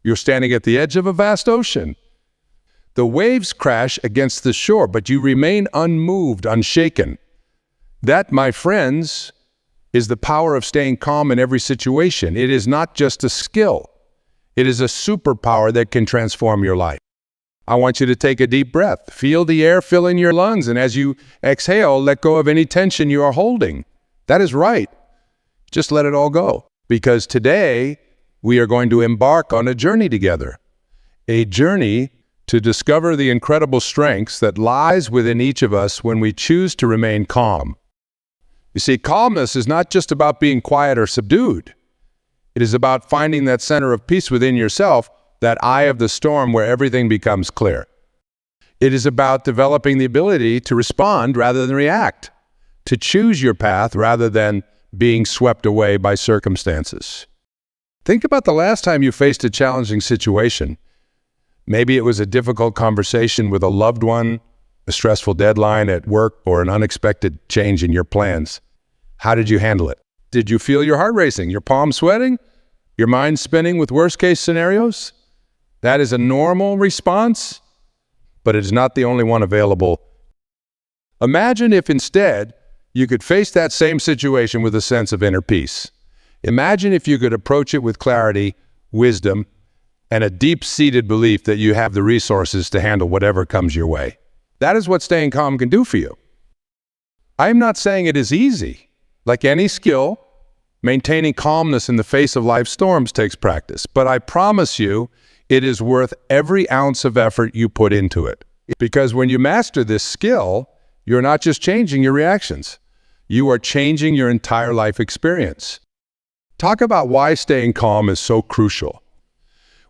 You're standing at the edge of a vast ocean. The waves crash against the shore, but you remain unmoved, unshaken. That, my friends, is the power of staying calm in every situation. It is not just a skill. It is a superpower that can transform your life. I want you to take a deep breath. Feel the air fill in your lungs, and as you exhale, let go of any tension you are holding. That is right. Just let it all go. Because today, we are going to embark on a journey together. A journey to discover the incredible strengths that lies within each of us when we choose to remain calm. You see, calmness is not just about being quiet or subdued. It is about finding that center of peace within yourself, that eye of the storm where everything becomes clear. It is about developing the ability to respond rather than react, to choose your path rather than being swept away by circumstances. Think about the last time you faced a challenging situation. Maybe it was a difficult conversation with a loved one, a stressful deadline at work, or an unexpected change in your plans. How did you handle it? Did you feel your heart racing, your palms sweating, your mind spinning with worst-case scenarios? That is a normal response, but it is not the only one available. Imagine if instead you could face that same situation with a sense of inner peace. Imagine if you could approach it with clarity, wisdom, and a deep-seated belief that you have the resources to handle whatever comes your way. That is what staying calm can do for you. I am not saying it is easy. Like any skill, maintaining calmness in the face of life's storms takes practice, but I promise you, it is worth every ounce of effort you put into it. Because when you master this skill, you're not just changing your reactions. You are changing your entire life experience. Talk about why staying calm is so crucial.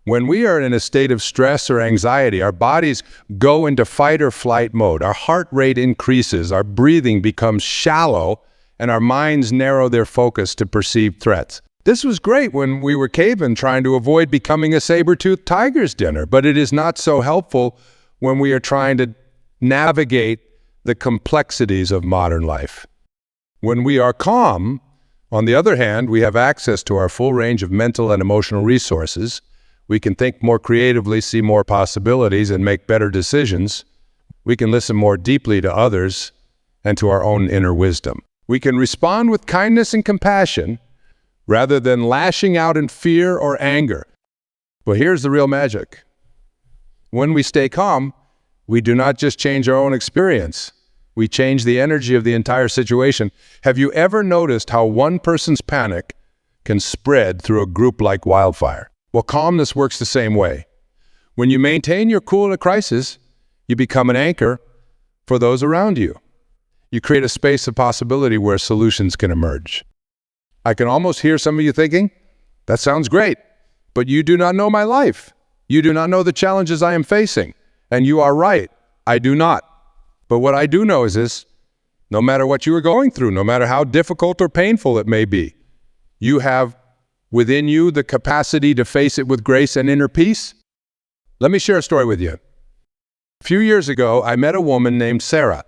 When we are in a state of stress or anxiety, our bodies go into fight or flight mode. Our heart rate increases, our breathing becomes shallow, and our minds narrow their focus to perceived threats. This was great when we were cavemen trying to avoid becoming a saber-toothed tiger's dinner, but it is not so helpful when we are trying to navigate the complexities of modern life. When we are calm, on the other hand, we have access to our full range of mental and emotional resources. We can think more creatively, see more possibilities, and make better decisions. We can listen more deeply to others and to our own inner wisdom. We can respond with kindness and compassion rather than lashing out in fear or anger. But here's the real magic. When we stay calm, we do not just change our own experience. We change the energy of the entire situation. Have you ever noticed how one person's panic can spread through a group like wildfire? Well, calmness works the same way. When you maintain your cool in a crisis, you become an anchor for those around you. You create a space of possibility where solutions can emerge. I can almost hear some of you thinking, that sounds great, but you do not know my life. You do not know the challenges I am facing. And you are right, I do not. But what I do know is this: no matter what you are going through, no matter how difficult or painful it may be, you have within you the capacity to face it with grace and inner peace. Let me share a story with you. A few years ago, I met a woman named Sarah.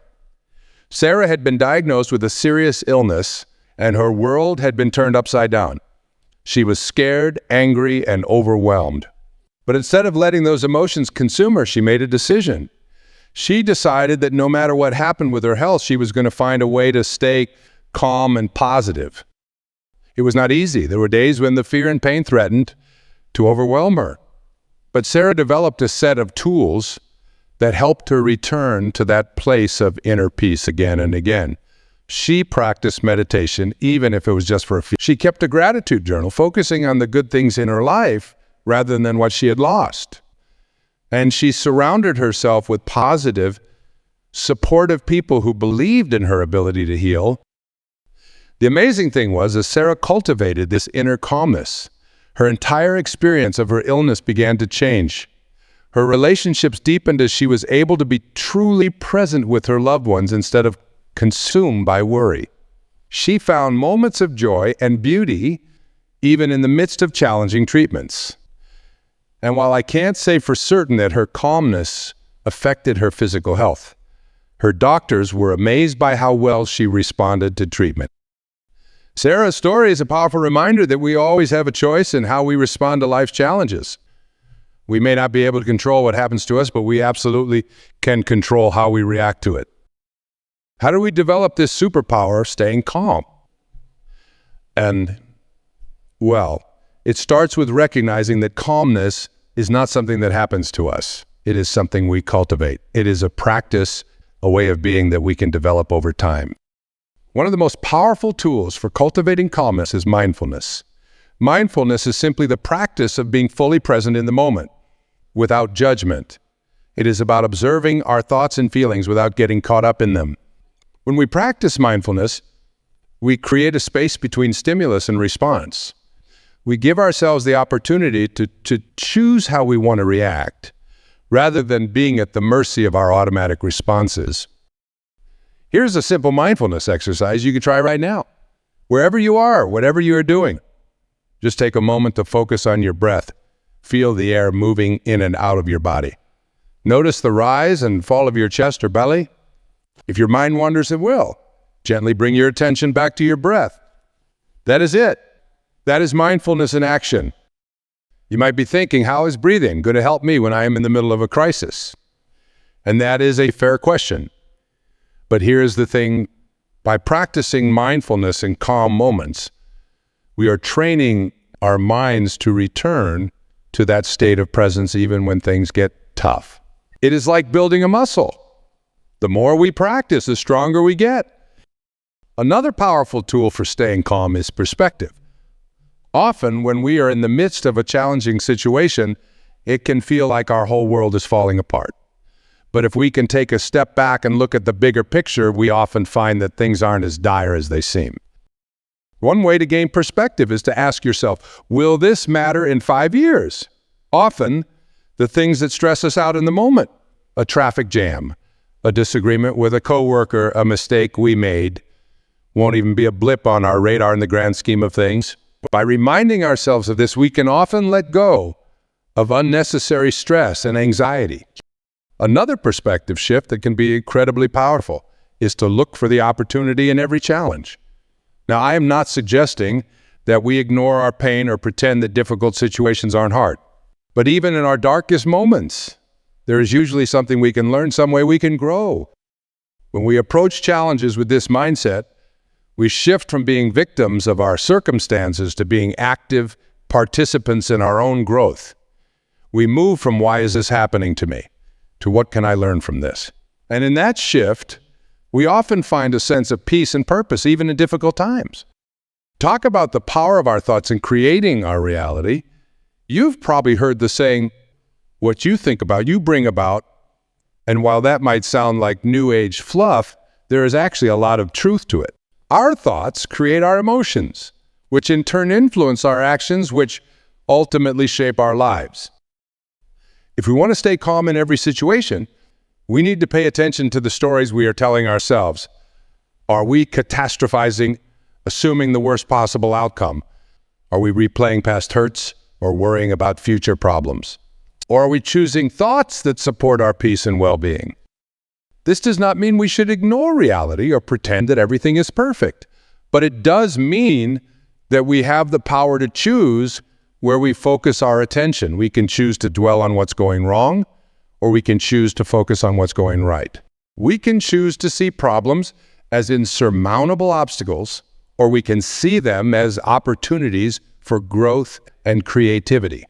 Sarah had been diagnosed with a serious illness, and her world had been turned upside down. She was scared, angry, and overwhelmed. But instead of letting those emotions consume her, she made a decision. She decided that no matter what happened with her health, she was going to find a way to stay calm and positive. It was not easy. There were days when the fear and pain threatened to overwhelm her. But Sarah developed a set of tools that helped her return to that place of inner peace again and again. She practiced meditation, even if it was just for a few. She kept a gratitude journal, focusing on the good things in her life rather than what she had lost. And she surrounded herself with positive, supportive people who believed in her ability to heal. The amazing thing was, as Sarah cultivated this inner calmness, her entire experience of her illness began to change. Her relationships deepened as she was able to be truly present with her loved ones instead of consumed by worry. She found moments of joy and beauty even in the midst of challenging treatments. And while I can't say for certain that her calmness affected her physical health, her doctors were amazed by how well she responded to treatment. Sarah's story is a powerful reminder that we always have a choice in how we respond to life's challenges. We may not be able to control what happens to us, but we absolutely can control how we react to it. How do we develop this superpower, staying calm? And, well, it starts with recognizing that calmness is not something that happens to us. It is something we cultivate. It is a practice, a way of being that we can develop over time. One of the most powerful tools for cultivating calmness is mindfulness. Mindfulness is simply the practice of being fully present in the moment, without judgment. It is about observing our thoughts and feelings without getting caught up in them. When we practice mindfulness, we create a space between stimulus and response. We give ourselves the opportunity to choose how we want to react, rather than being at the mercy of our automatic responses. Here's a simple mindfulness exercise you can try right now. Wherever you are, whatever you are doing, just take a moment to focus on your breath. Feel the air moving in and out of your body. Notice the rise and fall of your chest or belly. If your mind wanders, it will. Gently bring your attention back to your breath. That is it. That is mindfulness in action. You might be thinking, how is breathing going to help me when I am in the middle of a crisis? And that is a fair question. But here's the thing. By practicing mindfulness in calm moments, we are training our minds to return to that state of presence even when things get tough. It is like building a muscle. The more we practice, the stronger we get. Another powerful tool for staying calm is perspective. Often, when we are in the midst of a challenging situation, it can feel like our whole world is falling apart. But if we can take a step back and look at the bigger picture, we often find that things aren't as dire as they seem. One way to gain perspective is to ask yourself, will this matter in 5 years? Often, the things that stress us out in the moment, a traffic jam, a disagreement with a coworker, a mistake we made, won't even be a blip on our radar in the grand scheme of things. By reminding ourselves of this, we can often let go of unnecessary stress and anxiety. Another perspective shift that can be incredibly powerful is to look for the opportunity in every challenge. Now, I am not suggesting that we ignore our pain or pretend that difficult situations aren't hard. But even in our darkest moments, there is usually something we can learn, some way we can grow. When we approach challenges with this mindset, we shift from being victims of our circumstances to being active participants in our own growth. We move from why is this happening to me to what can I learn from this? And in that shift, we often find a sense of peace and purpose, even in difficult times. Talk about the power of our thoughts in creating our reality. You've probably heard the saying, what you think about, you bring about. And while that might sound like new age fluff, there is actually a lot of truth to it. Our thoughts create our emotions, which in turn influence our actions, which ultimately shape our lives. If we want to stay calm in every situation, we need to pay attention to the stories we are telling ourselves. Are we catastrophizing, assuming the worst possible outcome? Are we replaying past hurts or worrying about future problems? Or are we choosing thoughts that support our peace and well-being? This does not mean we should ignore reality or pretend that everything is perfect, but it does mean that we have the power to choose where we focus our attention. We can choose to dwell on what's going wrong, or we can choose to focus on what's going right. We can choose to see problems as insurmountable obstacles, or we can see them as opportunities for growth and creativity.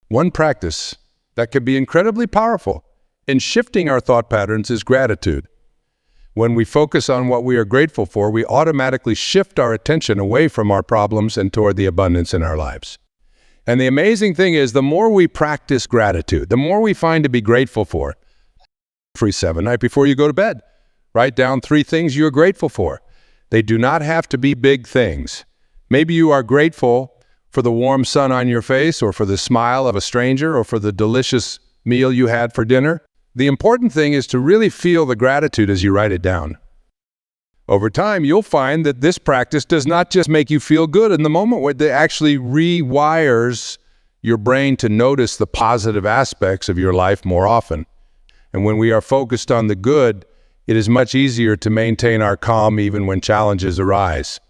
One practice that can be incredibly powerful in shifting our thought patterns is gratitude. When we focus on what we are grateful for, we automatically shift our attention away from our problems and toward the abundance in our lives. And the amazing thing is, the more we practice gratitude, the more we find to be grateful for. Free 7 night before you go to bed. Write down 3 things you're grateful for. They do not have to be big things. Maybe you are grateful for the warm sun on your face, or for the smile of a stranger, or for the delicious meal you had for dinner. The important thing is to really feel the gratitude as you write it down. Over time, you'll find that this practice does not just make you feel good in the moment, it actually rewires your brain to notice the positive aspects of your life more often. And when we are focused on the good, it is much easier to maintain our calm even when challenges arise.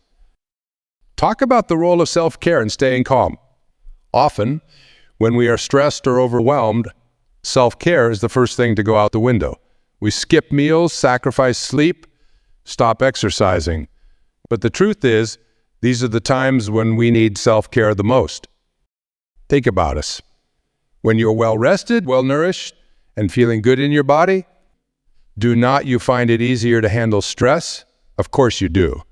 Talk about the role of self-care in staying calm. Often, When we are stressed or overwhelmed, self-care is the first thing to go out the window. We skip meals, sacrifice sleep, stop exercising. But the truth is, these are the times when we need self-care the most. Think about us. When you're well-rested, well-nourished, and feeling good in your body, do not you find it easier to handle stress? Of course you do.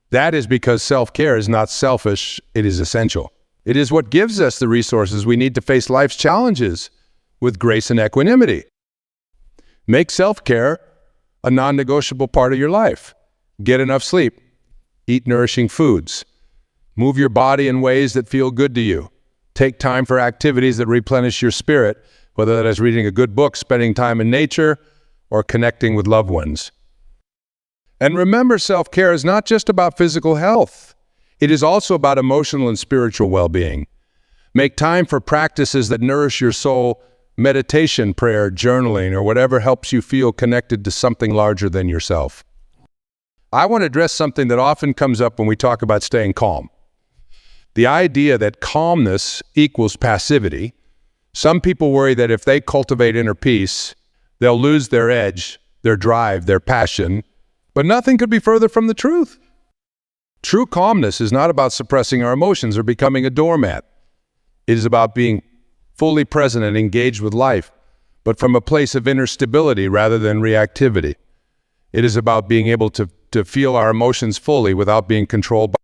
That is because self-care is not selfish, it is essential. It is what gives us the resources we need to face life's challenges with grace and equanimity. Make self-care a non-negotiable part of your life. Get enough sleep. Eat nourishing foods. Move your body in ways that feel good to you. Take time for activities that replenish your spirit, whether that is reading a good book, spending time in nature, or connecting with loved ones. And remember, self-care is not just about physical health. It is also about emotional and spiritual well-being. Make time for practices that nourish your soul, meditation, prayer, journaling, or whatever helps you feel connected to something larger than yourself. I want to address something that often comes up when we talk about staying calm. The idea that calmness equals passivity. Some people worry that if they cultivate inner peace, they'll lose their edge, their drive, their passion. But nothing could be further from the truth. True calmness is not about suppressing our emotions or becoming a doormat. It is about being fully present and engaged with life, but from a place of inner stability rather than reactivity. It is about being able to feel our emotions fully without being controlled by.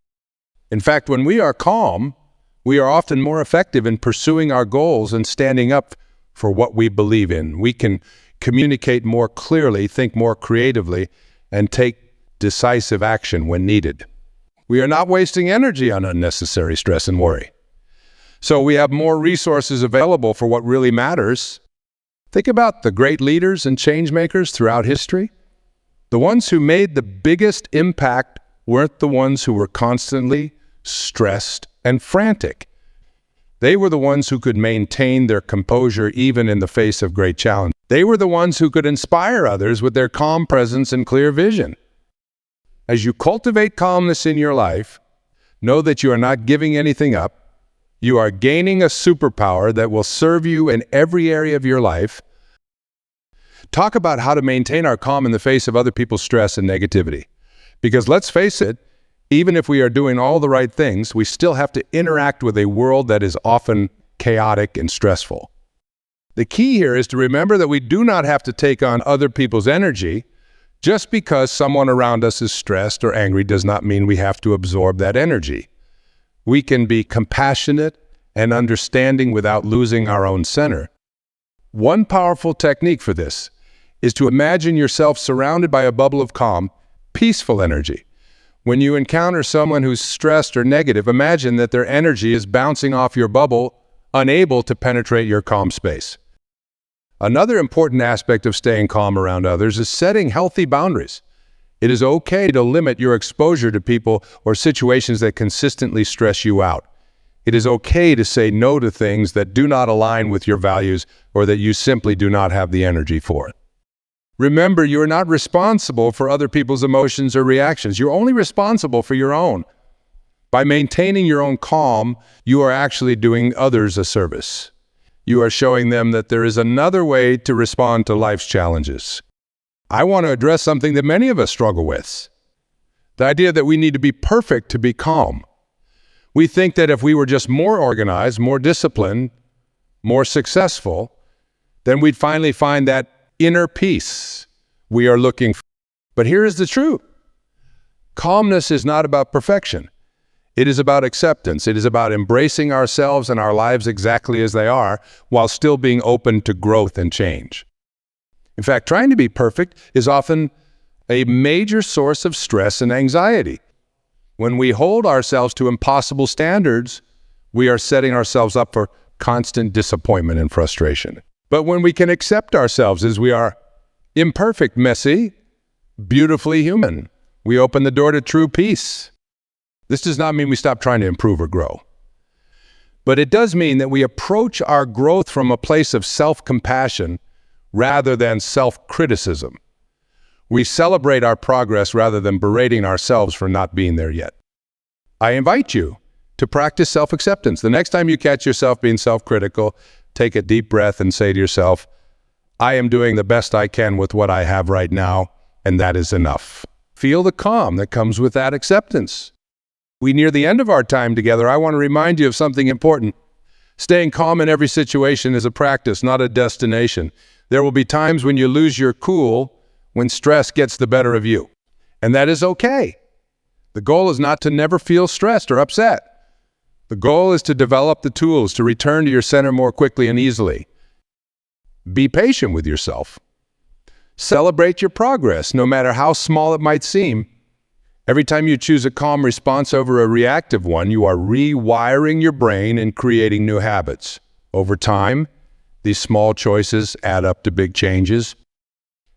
In fact, when we are calm, we are often more effective in pursuing our goals and standing up for what we believe in. We can communicate more clearly, think more creatively, and take decisive action when needed. We are not wasting energy on unnecessary stress and worry. So we have more resources available for what really matters. Think about the great leaders and change makers throughout history. The ones who made the biggest impact weren't the ones who were constantly stressed and frantic. They were the ones who could maintain their composure even in the face of great challenge. They were the ones who could inspire others with their calm presence and clear vision. As you cultivate calmness in your life, know that you are not giving anything up. You are gaining a superpower that will serve you in every area of your life. Talk about how to maintain our calm in the face of other people's stress and negativity. Because let's face it, even if we are doing all the right things, we still have to interact with a world that is often chaotic and stressful. The key here is to remember that we do not have to take on other people's energy. Just because someone around us is stressed or angry does not mean we have to absorb that energy. We can be compassionate and understanding without losing our own center. One powerful technique for this is to imagine yourself surrounded by a bubble of calm, peaceful energy. When you encounter someone who's stressed or negative, imagine that their energy is bouncing off your bubble, unable to penetrate your calm space. Another important aspect of staying calm around others is setting healthy boundaries. It is okay to limit your exposure to people or situations that consistently stress you out. It is okay to say no to things that do not align with your values or that you simply do not have the energy for. Remember, you are not responsible for other people's emotions or reactions. You're only responsible for your own. By maintaining your own calm, you are actually doing others a service. You are showing them that there is another way to respond to life's challenges. I want to address something that many of us struggle with. The idea that we need to be perfect to be calm. We think that if we were just more organized, more disciplined, more successful, then we'd finally find that inner peace we are looking for. But here is the truth. Calmness is not about perfection. It is about acceptance. It is about embracing ourselves and our lives exactly as they are, while still being open to growth and change. In fact, trying to be perfect is often a major source of stress and anxiety. When we hold ourselves to impossible standards, we are setting ourselves up for constant disappointment and frustration. But when we can accept ourselves as we are, imperfect, messy, beautifully human, we open the door to true peace. This does not mean we stop trying to improve or grow. But it does mean that we approach our growth from a place of self-compassion rather than self-criticism. We celebrate our progress rather than berating ourselves for not being there yet. I invite you to practice self-acceptance. The next time you catch yourself being self-critical, take a deep breath and say to yourself, I am doing the best I can with what I have right now, and that is enough. Feel the calm that comes with that acceptance. We near the end of our time together. I want to remind you of something important. Staying calm in every situation is a practice, not a destination. There will be times when you lose your cool, when stress gets the better of you. And that is okay. The goal is not to never feel stressed or upset. The goal is to develop the tools to return to your center more quickly and easily. Be patient with yourself. Celebrate your progress, no matter how small it might seem. Every time you choose a calm response over a reactive one, you are rewiring your brain and creating new habits. Over time, these small choices add up to big changes.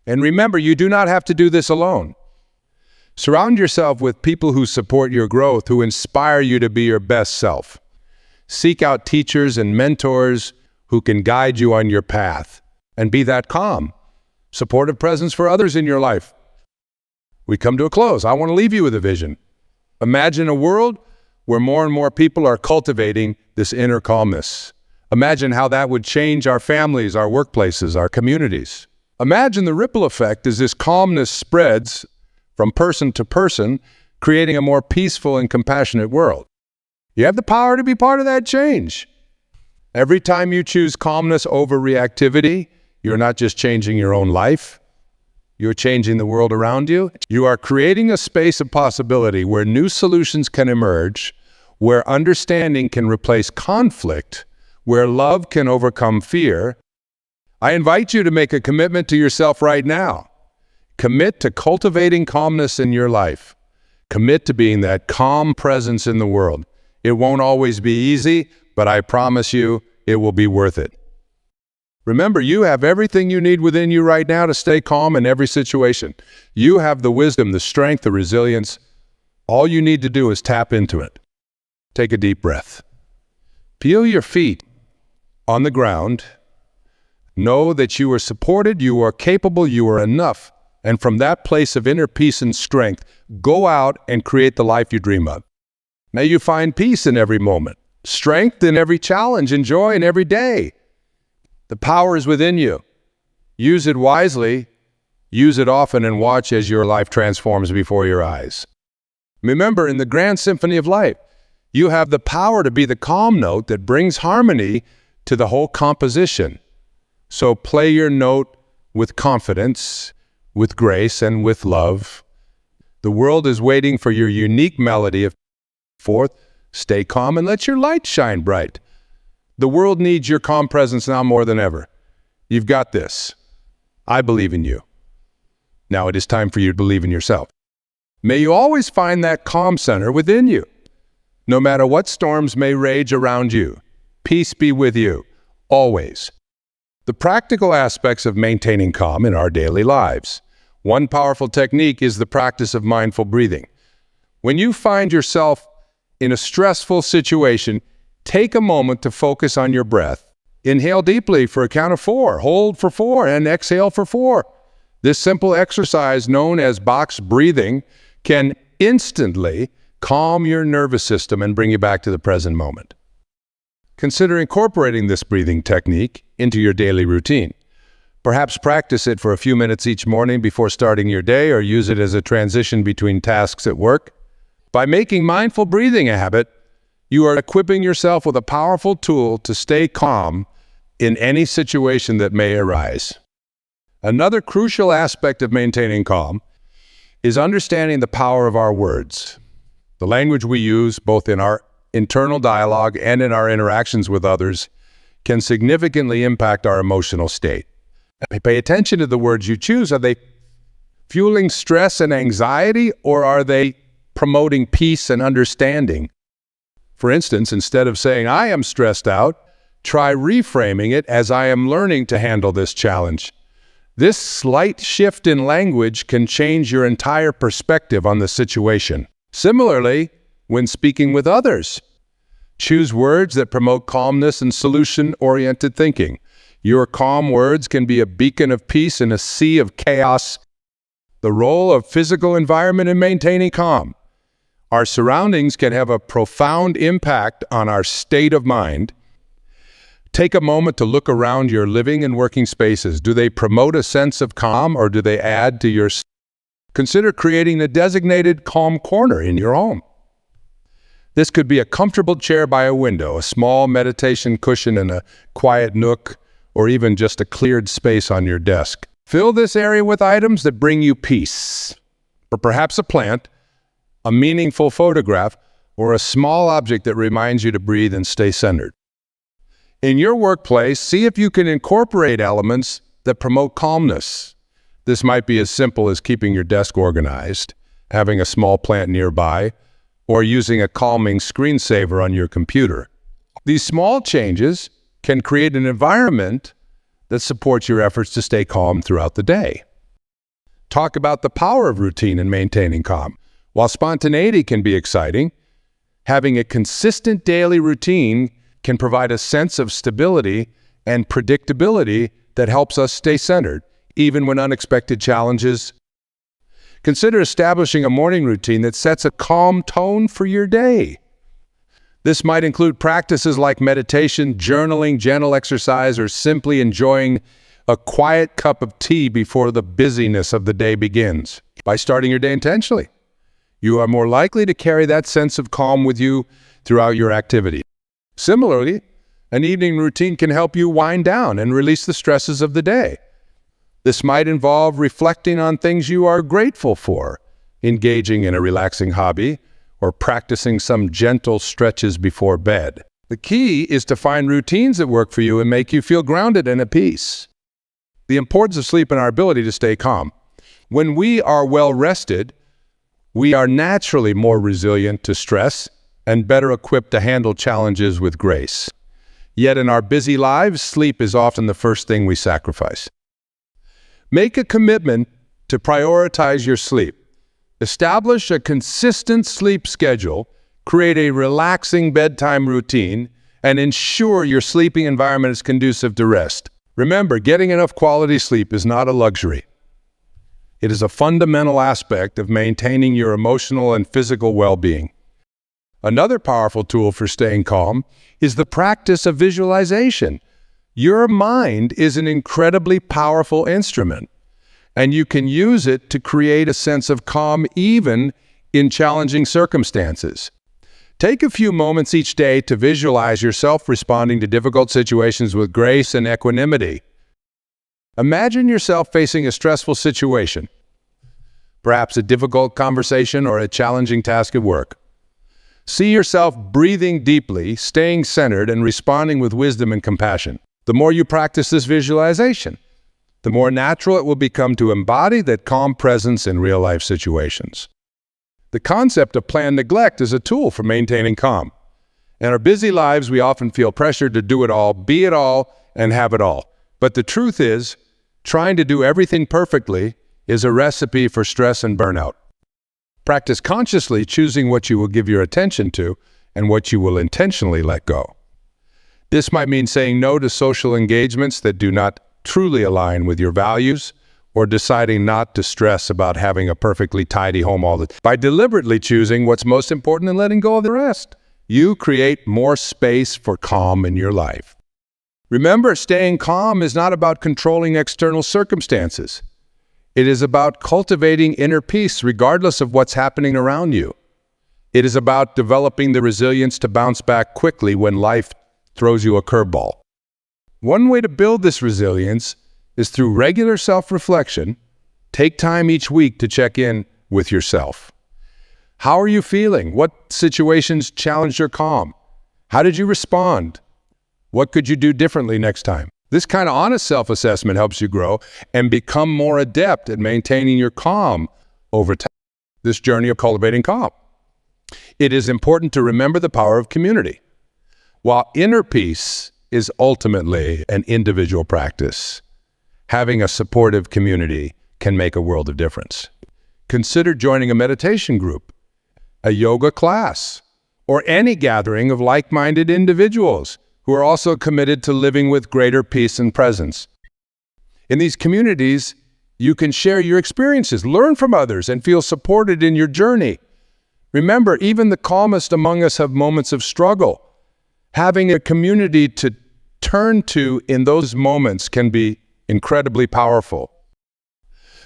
And remember, you do not have to do this alone. Surround yourself with people who support your growth, who inspire you to be your best self. Seek out teachers and mentors who can guide you on your path. And be that calm, supportive presence for others in your life. We come to a close. I want to leave you with a vision. Imagine a world where more and more people are cultivating this inner calmness. Imagine how that would change our families, our workplaces, our communities. Imagine the ripple effect as this calmness spreads from person to person, creating a more peaceful and compassionate world. You have the power to be part of that change. Every time you choose calmness over reactivity, you're not just changing your own life, you're changing the world around you. You are creating a space of possibility where new solutions can emerge, where understanding can replace conflict, where love can overcome fear. I invite you to make a commitment to yourself right now. Commit to cultivating calmness in your life. Commit to being that calm presence in the world. It won't always be easy, but I promise you, it will be worth it. Remember, you have everything you need within you right now to stay calm in every situation. You have the wisdom, the strength, the resilience. All you need to do is tap into it. Take a deep breath. Feel your feet on the ground. Know that you are supported, you are capable, you are enough. And from that place of inner peace and strength, go out and create the life you dream of. May you find peace in every moment, strength in every challenge, and joy in every day. The power is within you. Use it wisely, use it often, and watch as your life transforms before your eyes. Remember, in the grand symphony of life, you have the power to be the calm note that brings harmony to the whole composition. So play your note with confidence, with grace, and with love. The world is waiting for your unique melody. Fourth, stay calm and let your light shine bright. The world needs your calm presence now more than ever. You've got this. I believe in you. Now it is time for you to believe in yourself. May you always find that calm center within you. No matter what storms may rage around you, peace be with you, always. The practical aspects of maintaining calm in our daily lives. One powerful technique is the practice of mindful breathing. When you find yourself in a stressful situation, take a moment to focus on your breath. Inhale deeply for a count of 4, hold for 4, and exhale for 4. This simple exercise, known as box breathing, can instantly calm your nervous system and bring you back to the present moment. Consider incorporating this breathing technique into your daily routine. Perhaps practice it for a few minutes each morning before starting your day, or use it as a transition between tasks at work. By making mindful breathing a habit, you are equipping yourself with a powerful tool to stay calm in any situation that may arise. Another crucial aspect of maintaining calm is understanding the power of our words. The language we use, both in our internal dialogue and in our interactions with others, can significantly impact our emotional state. Pay attention to the words you choose. Are they fueling stress and anxiety, or are they promoting peace and understanding? For instance, instead of saying, I am stressed out, try reframing it as I am learning to handle this challenge. This slight shift in language can change your entire perspective on the situation. Similarly, when speaking with others, choose words that promote calmness and solution-oriented thinking. Your calm words can be a beacon of peace in a sea of chaos. The role of physical environment in maintaining calm. Our surroundings can have a profound impact on our state of mind. Take a moment to look around your living and working spaces. Do they promote a sense of calm, or do they add to your... Consider creating a designated calm corner in your home. This could be a comfortable chair by a window, a small meditation cushion in a quiet nook, or even just a cleared space on your desk. Fill this area with items that bring you peace, or perhaps a plant, a meaningful photograph, or a small object that reminds you to breathe and stay centered. In your workplace, see if you can incorporate elements that promote calmness. This might be as simple as keeping your desk organized, having a small plant nearby, or using a calming screensaver on your computer. These small changes can create an environment that supports your efforts to stay calm throughout the day. Talk about the power of routine in maintaining calm. While spontaneity can be exciting, having a consistent daily routine can provide a sense of stability and predictability that helps us stay centered, even when unexpected challenges. Consider establishing a morning routine that sets a calm tone for your day. This might include practices like meditation, journaling, gentle exercise, or simply enjoying a quiet cup of tea before the busyness of the day begins. By starting your day intentionally, you are more likely to carry that sense of calm with you throughout your activity. Similarly, an evening routine can help you wind down and release the stresses of the day. This might involve reflecting on things you are grateful for, engaging in a relaxing hobby, or practicing some gentle stretches before bed. The key is to find routines that work for you and make you feel grounded and at peace. The importance of sleep and our ability to stay calm. When we are well rested, we are naturally more resilient to stress and better equipped to handle challenges with grace. Yet in our busy lives, sleep is often the first thing we sacrifice. Make a commitment to prioritize your sleep. Establish a consistent sleep schedule, create a relaxing bedtime routine, and ensure your sleeping environment is conducive to rest. Remember, getting enough quality sleep is not a luxury. It is a fundamental aspect of maintaining your emotional and physical well-being. Another powerful tool for staying calm is the practice of visualization. Your mind is an incredibly powerful instrument, and you can use it to create a sense of calm even in challenging circumstances. Take a few moments each day to visualize yourself responding to difficult situations with grace and equanimity. Imagine yourself facing a stressful situation, perhaps a difficult conversation or a challenging task at work. See yourself breathing deeply, staying centered, and responding with wisdom and compassion. The more you practice this visualization, the more natural it will become to embody that calm presence in real-life situations. The concept of planned neglect is a tool for maintaining calm. In our busy lives, we often feel pressured to do it all, be it all, and have it all. But the truth is, trying to do everything perfectly is a recipe for stress and burnout. Practice consciously choosing what you will give your attention to and what you will intentionally let go. This might mean saying no to social engagements that do not truly align with your values, or deciding not to stress about having a perfectly tidy home all the time. By deliberately choosing what's most important and letting go of the rest, you create more space for calm in your life. Remember, staying calm is not about controlling external circumstances. It is about cultivating inner peace regardless of what's happening around you. It is about developing the resilience to bounce back quickly when life throws you a curveball. One way to build this resilience is through regular self-reflection. Take time each week to check in with yourself. How are you feeling? What situations challenged your calm? How did you respond? What could you do differently next time? This kind of honest self-assessment helps you grow and become more adept at maintaining your calm over time. This journey of cultivating calm. It is important to remember the power of community. While inner peace is ultimately an individual practice, having a supportive community can make a world of difference. Consider joining a meditation group, a yoga class, or any gathering of like-minded individuals who are also committed to living with greater peace and presence. In these communities, you can share your experiences, learn from others, and feel supported in your journey. Remember, even the calmest among us have moments of struggle. Having a community to turn to in those moments can be incredibly powerful.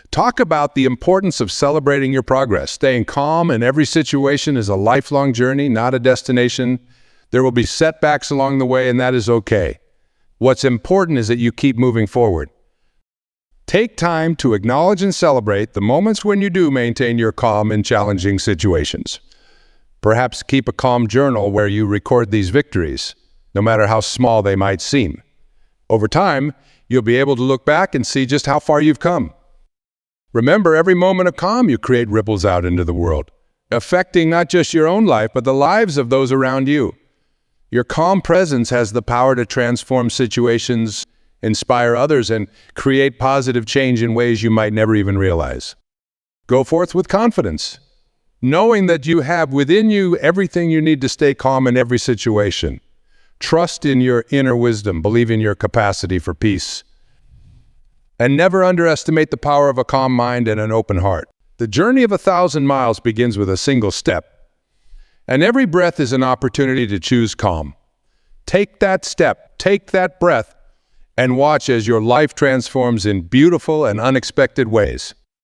Talk about the importance of celebrating your progress. Staying calm in every situation is a lifelong journey, not a destination. There will be setbacks along the way, and that is okay. What's important is that you keep moving forward. Take time to acknowledge and celebrate the moments when you do maintain your calm in challenging situations. Perhaps keep a calm journal where you record these victories, no matter how small they might seem. Over time, you'll be able to look back and see just how far you've come. Remember, every moment of calm you create ripples out into the world, affecting not just your own life, but the lives of those around you. Your calm presence has the power to transform situations, inspire others, and create positive change in ways you might never even realize. Go forth with confidence, knowing that you have within you everything you need to stay calm in every situation. Trust in your inner wisdom, believe in your capacity for peace, and never underestimate the power of a calm mind and an open heart. The journey of 1,000 miles begins with a single step, and every breath is an opportunity to choose calm. Take that step, take that breath, and watch as your life transforms in beautiful and unexpected ways.